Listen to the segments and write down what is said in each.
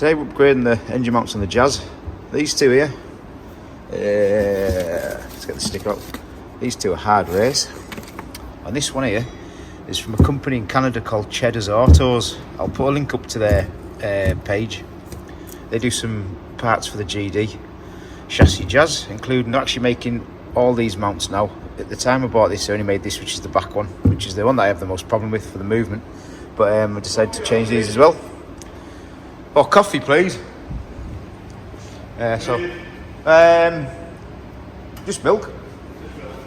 Today we're upgrading the engine mounts on the Jazz. These two here, let's get the sticker out. These two are Hardrace, and this one here is from a company in Canada called Cheddas Autos. I'll put a link up to their page. They do some parts for the GD chassis Jazz, including actually making all these mounts now. At the time I bought this, I only made this, which is the back one, which is the one that I have the most problem with for the movement. But I decided to change these as well. Oh, coffee, please. Just milk.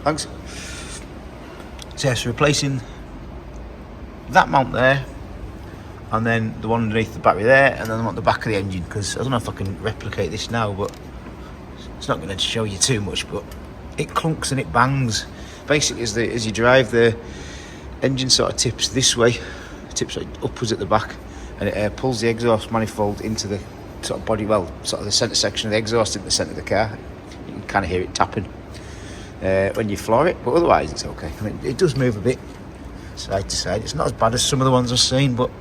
Thanks. So, yeah, so replacing that mount there, and then the one underneath the battery there, and then I want the back of the engine, because I don't know if I can replicate this now, but it's not going to show you too much, but it clunks and it bangs. Basically, as you drive, the engine sort of tips this way, tips like upwards at the back, and it pulls the exhaust manifold into the sort of body, well, sort of the centre section of the exhaust into the centre of the car. You can kind of hear it tapping when you floor it, but otherwise it's okay. I mean, it does move a bit side to side. It's not as bad as some of the ones I've seen, but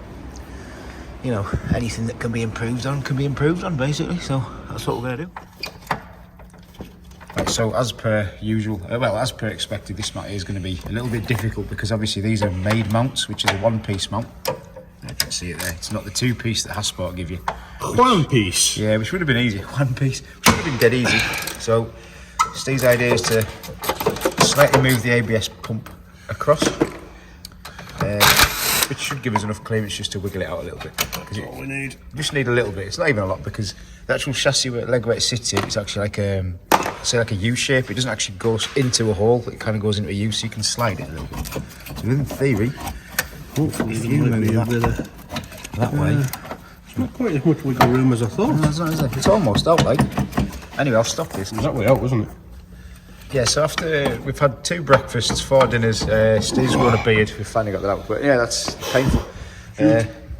you know, anything that can be improved on basically. So that's what we're going to do. Right, so as per usual, well, as per expected, this mount is going to be a little bit difficult because obviously these are made mounts, which is a one-piece mount. I can see it there. It's not the two-piece that Hasport give you. One piece? Yeah, which would have been easy. One piece. Which would have been dead easy. So Steve's idea is to slightly move the ABS pump across, which should give us enough clearance just to wiggle it out a little bit. That's all we need. Just need a little bit. It's not even a lot, because the actual chassis leg where it sits in, it's actually like say like a U shape. It doesn't actually go into a hole. It kind of goes into a U, so you can slide it a little bit. So in theory, hopefully if you move that way. It's not quite as much wiggle room as I thought. No, it's not, is it? It's almost out, like. Anyway, I'll stop this. It's that way out, wasn't it? Yeah, so after we've had 2 breakfasts, 4 dinners, Steve's grown a beard. We've finally got that out, but yeah, that's painful.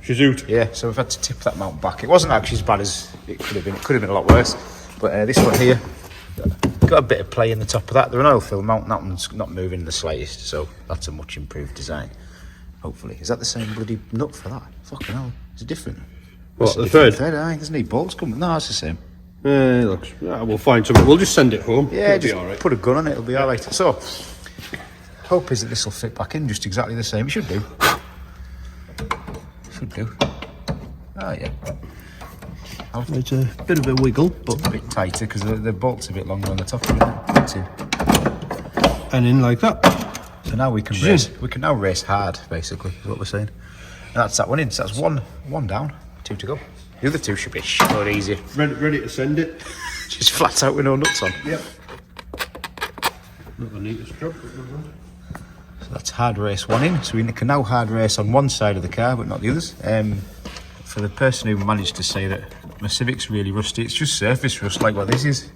She's out. Yeah, so we've had to tip that mount back. It wasn't actually as bad as it could have been. It could have been a lot worse. But this one here, got a bit of play in the top of that. They're an oil fill mount. That one's not moving the slightest, so that's a much improved design. Hopefully, is that the same bloody nut for that? Fucking hell, is it different? What, the third? Aye, there's no bolts coming. No, it's the same. Looks. Yeah, we'll find something. We'll just send it home. Yeah, it'll just be all right. put a gun on it. It'll be all right. So, hope is that this will fit back in just exactly the same. It should do. Should do. Oh yeah. It's a bit of a wiggle, but a bit tighter because the bolt's a bit longer on the top of it. And in like that. So now we can race. We can now race hard, basically, is what we're saying. And that's that one in. So that's one down, 2 to go. The other 2 should be short easy. Ready to send it. Just flat out with no nuts on. Yep. Not the neatest job, but no good. So that's hard race 1 in. So we can now hard race on one side of the car, but not the others. For the person who managed to say that my Civic's really rusty, it's just surface rust like what this is.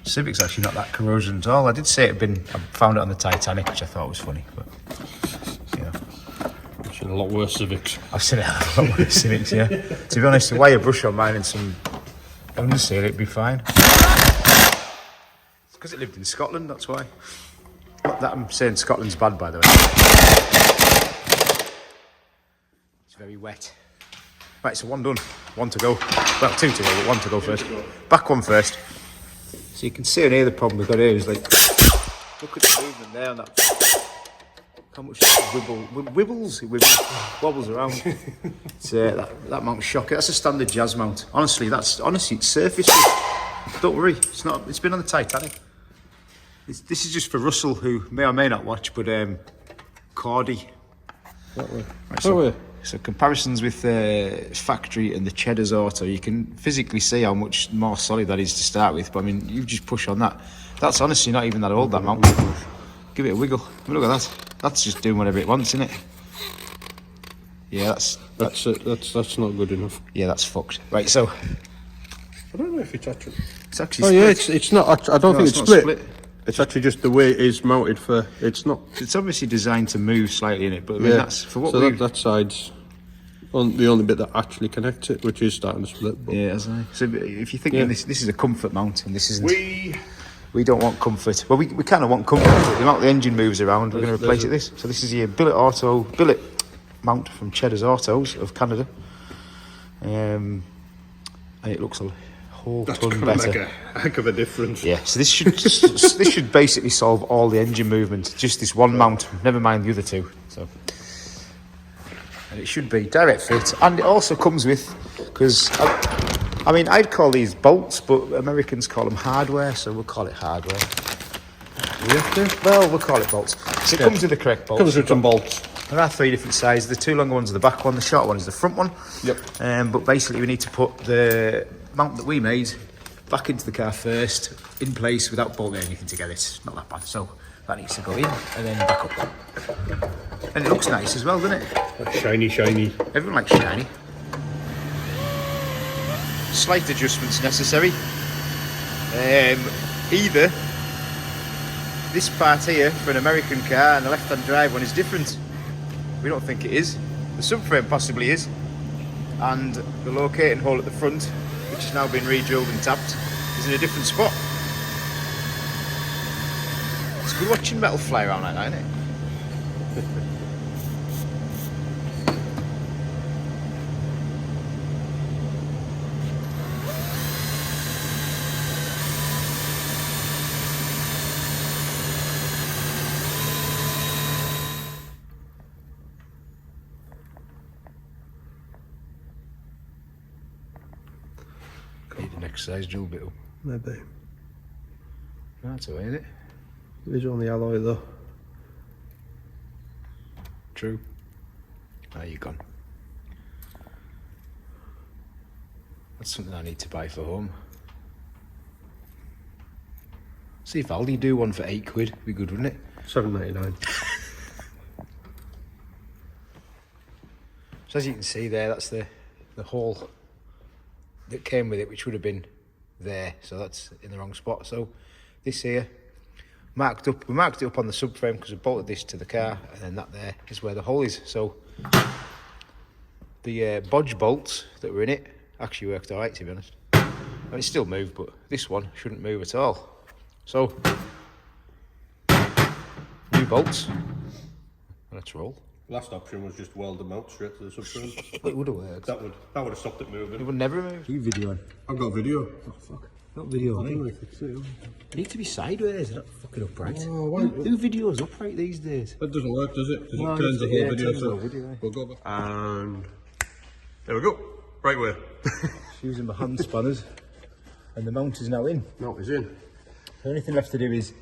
Civic's actually not that corrosion at all. I did say I found it on the Titanic, which I thought was funny, but you know. I've seen a lot worse Civics. I've seen a lot worse Civics, yeah. To be honest, the wire brush on mine and some underseal, it'd be fine. It's because it lived in Scotland, that's why. Not that I'm saying Scotland's bad, by the way. It's very wet. Right, so 1 done, 1 to go. Well, 2 to go, but 1 to go first. Back one first. So you can see on here the problem we've got here is like, look at the movement there and that. How much wobbles around. It's, that mount's shocking. That's a standard Jazz mount. Honestly, it's surface. Don't worry, it's not. It's been on the Titanic. This is just for Russell, who may or may not watch, but Cordy. Right, so comparisons with the factory and the Cheddas Auto, you can physically see how much more solid that is to start with. But I mean, you just push on that. That's honestly not even that old, that mount. Give it a wiggle. I mean, look at that. That's just doing whatever it wants, isn't it? Yeah, that's not good enough. Yeah, that's fucked. Right, so I don't know if it's actually. It's actually. Oh split. Yeah, it's not. I don't think it's split. It's actually just the way it is mounted for. It's not. It's obviously designed to move slightly in it, but I mean, that's for what. So that side's the only bit that actually connects it, which is starting to split. But. Yeah, so if you're thinking this is a comfort mount, and this isn't. We don't want comfort. Well, we kind of want comfort. The amount the engine moves around, we're going to replace it this. So this is your billet mount from Cheddas Autos of Canada. and it looks a whole That's ton gonna better. make a heck of a difference. Yeah, so this should basically solve all the engine movement. Just this one mount, never mind the other two. So, and it should be direct fit, and it also comes with, because I mean I'd call these bolts, but Americans call them hardware, so we'll call it hardware. We have to? Well, we'll call it bolts. So it comes with the correct bolts. Comes with some bolts. There are 3 different sizes. The 2 longer ones are the back one, the short one is the front one. Yep. But basically we need to put the mount that we made back into the car first, in place, without bolting anything together. It's not that bad. So that needs to go in and then back up. And it looks nice as well, doesn't it? That's shiny, shiny. Everyone likes shiny. Slight adjustments necessary. Either this part here for an American car and the left-hand drive one is different. We don't think it is. The subframe possibly is, and the locating hole at the front, which has now been re-drilled and tapped, is in a different spot. It's good watching metal fly around like that, isn't it? Need an exercise drill bit up. Maybe. That's all right, isn't it? It is on the alloy though. True. There you gone. That's something I need to buy for home. See if Aldi do one for £8. Be good, wouldn't it? $7.99. So as you can see there, that's the hole that came with it, which would have been there. So that's in the wrong spot. So this here, marked up. We marked it up on the subframe because we bolted this to the car, and then that there is where the hole is. So the bodge bolts that were in it actually worked all right, to be honest. I mean, it still moved, but this one shouldn't move at all. So new bolts. Let's roll. Last option was just weld them out straight to the subframe. It would have worked. That would have stopped it moving. It would never move. You videoing? I've got video. Oh fuck! Not video. I fix it. It needs to be sideways, not fucking upright. Oh, why? Who videos upright these days? That doesn't work, does it? Because No, it turns the whole video. turns the So whole video, we'll go back. And there we go. Right way. Using my hand spanners, and the mount is now in. Now it's in. The only thing left to do is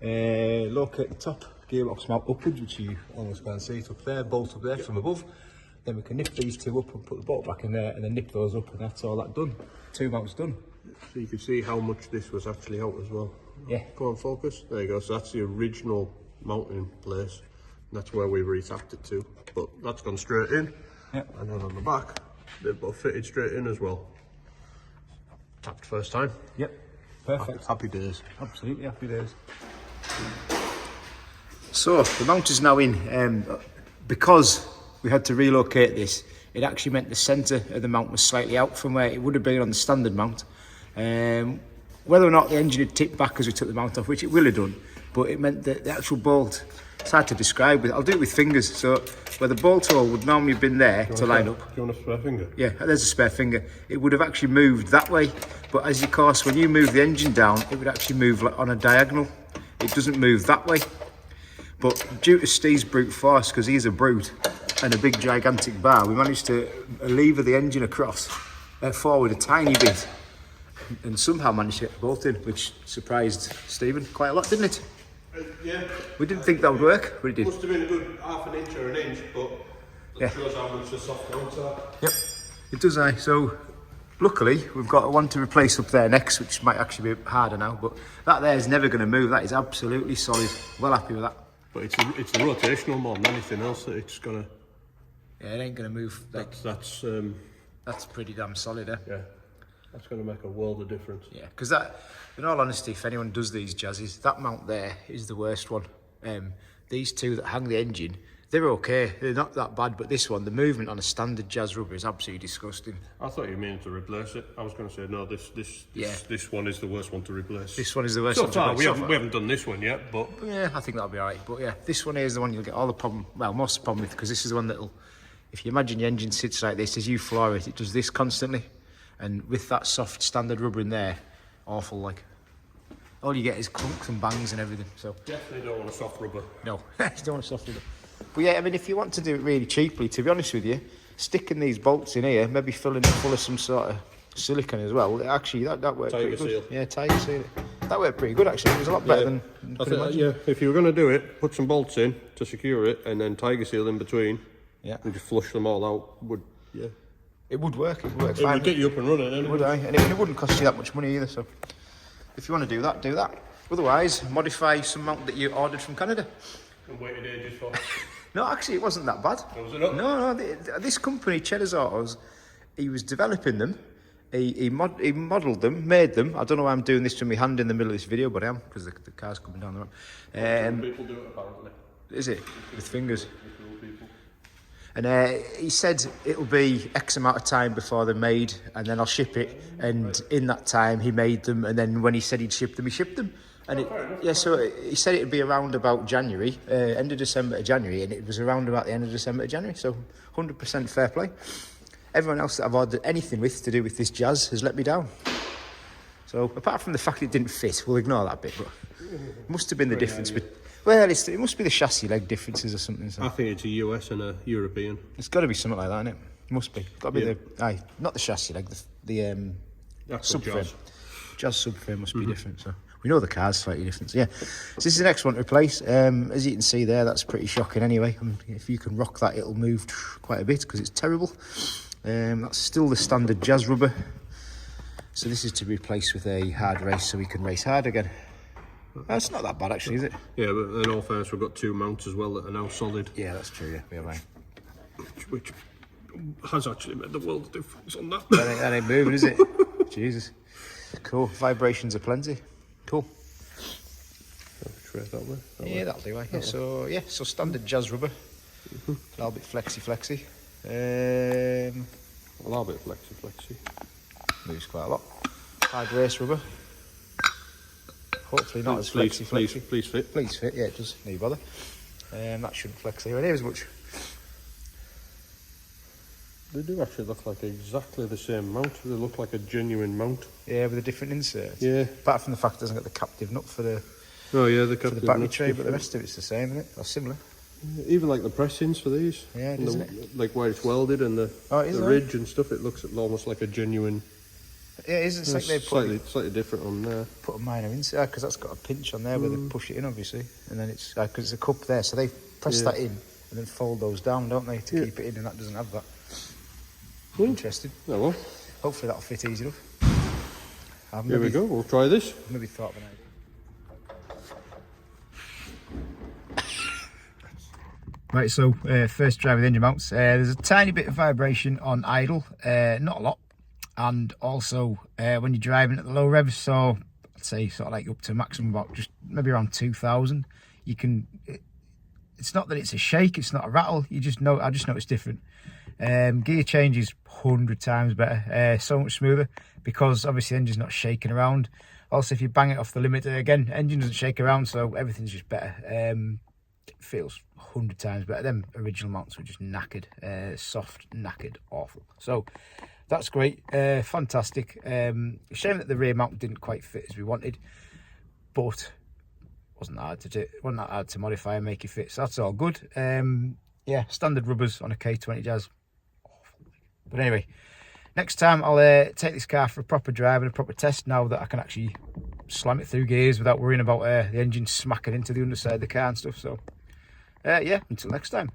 locate the top gearbox mount upwards, which you almost can't see. It's up there, bolt up there from above. Then we can nip these 2 up and put the bolt back in there, and then nip those up, and that's all that done. 2 mounts done. So you can see how much this was actually out as well. Yeah. Go on, focus. There you go. So that's the original mounting place. And that's where we retapped it to. But that's gone straight in. Yep. And then on the back, they've both fitted straight in as well. Tapped first time. Yep. Perfect. Happy days. Absolutely happy days. So the mount is now in. Because we had to relocate this, it actually meant the centre of the mount was slightly out from where it would have been on the standard mount. Whether or not the engine had tipped back as we took the mount off, which it will have done, but it meant that the actual bolt, it's hard to describe, I'll do it with fingers. So where the bolt hole would normally have been there to line up. Do you want a spare finger? Yeah, there's a spare finger. It would have actually moved that way, but as of course, when you move the engine down, it would actually move like on a diagonal. It doesn't move that way. But due to Steve's brute force, because he's a brute and a big gigantic bar, we managed to lever the engine across forward a tiny bit, and somehow managed to get the bolt in, which surprised Stephen quite a lot, didn't it? Yeah. We didn't think that would work, but it did. Must have been a good half an inch or an inch, but that Yeah. shows how much the soft mounts are. Yep, it does. So luckily we've got one to replace up there next, which might actually be harder now, but that there is never going to move. That is absolutely solid. Well happy with that. But it's the rotational more than anything else that it's gonna. Yeah, it ain't going to move. Like, That's pretty damn solid, eh? yeah. That's gonna make a world of difference. Yeah, because that, in all honesty, if anyone does these Jazzes, that mount there is the worst one. These 2 that hang the engine, they're okay. They're not that bad, but this one, the movement on a standard Jazz rubber is absolutely disgusting. I thought you meant to replace it. I was going to say no. This one is the worst one to replace. This one is the worst So one. far, to we replace. haven't done this one yet, but Yeah, I think that'll be alright. But yeah, this one here is the one you'll get all the problem, well, most of the problem with, because this is the one that'll, if you imagine your engine sits like this, as you floor it, it does this constantly. And with that soft standard rubber in there, awful like. All you get is clunks and bangs and everything. So Definitely don't want a soft rubber. no, you don't want a soft rubber. But yeah, I mean, if you want to do it really cheaply, to be honest with you, sticking these bolts in here, maybe filling it full of some sort of silicone as well. Actually, that worked Tiger pretty good. seal. Yeah, tiger seal. That worked pretty good actually. It was a lot better than I could think, imagine. yeah, if you were going to do it, put some bolts in to secure it, and then tiger seal in between. Yeah. And just flush them all out. It would work. It would work It fine. would get you up and running, anyway. Would I? And it wouldn't cost you that much money either. So, if you want to do that, do that. Otherwise, modify some mount that you ordered from Canada. And waited ages for. No, actually, it wasn't that bad. Was it not? No. This company, Cheddas Autos, he was developing them. He modelled them, made them. I don't know why I'm doing this with my hand in the middle of this video, but I am, because the car's coming down the road. People do it apparently. Is it? With fingers. And he said it'll be X amount of time before they're made, and then I'll ship it. And in that time, he made them, and then when he said he'd ship them, he shipped them. And so he said it'd be around about January, end of December to January, and it was around about the end of December to January. So 100% fair play. Everyone else that I've ordered anything with to do with this Jazz has let me down. So apart from the fact it didn't fit, we'll ignore that bit. But it must have been the difference. Well, it must be the chassis leg differences or something. So. I think it's a US and a European. It's got to be something like that, isn't it? It must be. Got to be not the chassis leg, the subframe. Jazz subframe must be different. So we know the car's slightly different. So yeah, so this is the next one to replace. As you can see there, that's pretty shocking. Anyway, if you can rock that, it'll move quite a bit because it's terrible. That's still the standard Jazz rubber. So this is to be replaced with a Hardrace so we can race hard again. That's not that bad actually, is it? Yeah, but in all fairness, we've got two mounts as well that are now solid. Yeah, that's true, yeah, we're right. Which has actually made the world of difference on that. That ain't moving, is it? Jesus. Cool, vibrations are plenty. Cool. Yeah, that'll do, eh? Yeah, so standard Jazz rubber. A little bit flexy. A little bit flexy. Moves quite a lot. Hardrace rubber. Hopefully not as flexy. Please fit. Please fit, yeah, it does. No bother. That shouldn't flex anywhere near as much. They do actually look like exactly the same mount. They look like a genuine mount. Yeah, with a different insert. Yeah. Apart from the fact it doesn't got the captive nut for the battery tray, but the rest of it's the same, isn't it? Or similar. Even like the pressings for these. Yeah, isn't it? Like where it's welded and the ridge and stuff, it looks almost like a genuine. Yeah, it is. It's like they put slightly different on there. Put a minor insert because that's got a pinch on there where they push it in, obviously, and then it's because it's a cup there, so they press that in and then fold those down, don't they, to keep it in, and that doesn't have that. Interesting. Oh well. Hopefully that'll fit easy enough. Here we go. We'll try this. Maybe thought of an idea. Right, so first try with engine mounts. There's a tiny bit of vibration on idle, not a lot. And also when you're driving at the low revs, so I'd say sort of like up to maximum about just maybe around 2,000, you can. It's not that it's a shake, it's not a rattle. I just know it's different. Gear change is 100 times better, so much smoother because obviously the engine's not shaking around. Also, if you bang it off the limiter again, engine doesn't shake around, so everything's just better. It feels 100 times better. Them original mounts were just knackered, soft, knackered, awful. So. That's great, fantastic. Shame that the rear mount didn't quite fit as we wanted, but wasn't that hard to do. Wasn't that hard to modify and make it fit. So that's all good. Yeah, standard rubbers on a K20 Jazz. Awful. But anyway, next time I'll take this car for a proper drive and a proper test. Now that I can actually slam it through gears without worrying about the engine smacking into the underside of the car and stuff. So yeah, until next time.